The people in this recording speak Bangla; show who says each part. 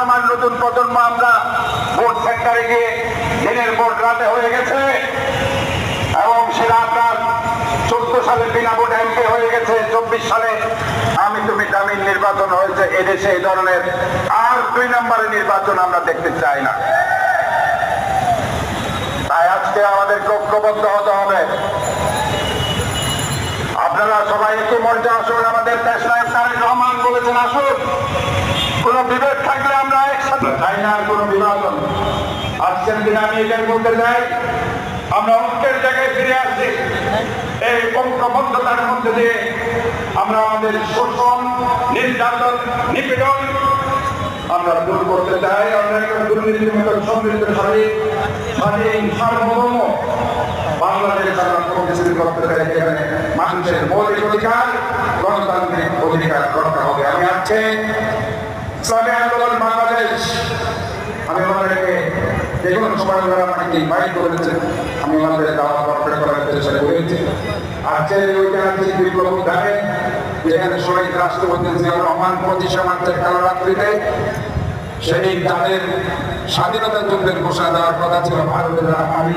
Speaker 1: আমার নতুন প্রজন্ম আমরা ভোট সেন্টারে গিয়ে দিনের ভোট রাতে হয়ে গেছে এবং সেটা আপনার 14 সালে বিনা ভোট এমপি হয়ে গেছে, 24 সালে আমি তুমি দামির নির্বাচন হয়েছে। এদেশে এই ধরনের আর 2 নম্বরের নির্বাচন আমরা দেখতে চাই না। তাই আজকে আমাদের ঐক্যবদ্ধ হতে হবে। আপনারা সবাই একটি মঞ্চে আসুন। আমাদের দেশ নায়ক তারেক রহমান বলেছেন, আসুন, কোন বিভেদ থাকলে আমরা একসাথে চাই না আর কোন বিভাজন। আজকের দিনে আমি এটাই বলতে চাই, আমরা ঐক্যের জায়গায় ফিরে আসছি। এই ঐক্যবদ্ধতার মধ্যে দিয়ে আমরা আমাদের শোষণ, নির্যাতন, নিপীড়ন আমরা দূর করতে চাই। আমরা একটা দুর্নীতিমুক্ত সমৃদ্ধশালী স্বাধীন সার্বভৌম বাংলাদেশ আমরা প্রতিষ্ঠিত করতে চাই, যেখানে মানুষের মৌলিক অধিকার, গণতান্ত্রিক অধিকার রক্ষা হবে। আমি আজকে ইসলামী আন্দোলন বাংলাদেশ, আমি ওনাদেরকে যে কোনো সময় ওনারা আমাকে ইনভাইট করেছেন, আমি ওনাদের দাওয়াত কর্পোরেট করার চেষ্টা করেছি। আজকে ঐতিহাসিক বিপ্লব উদ্যানে যেখানে শহীদ রাষ্ট্রপতি জিয়াউর রহমান 25 মার্চের কালরাত্রিতে সেই তাদের স্বাধীনতা যুদ্ধের ঘোষণা দেওয়ার কথা ছিল, ভারতের আমি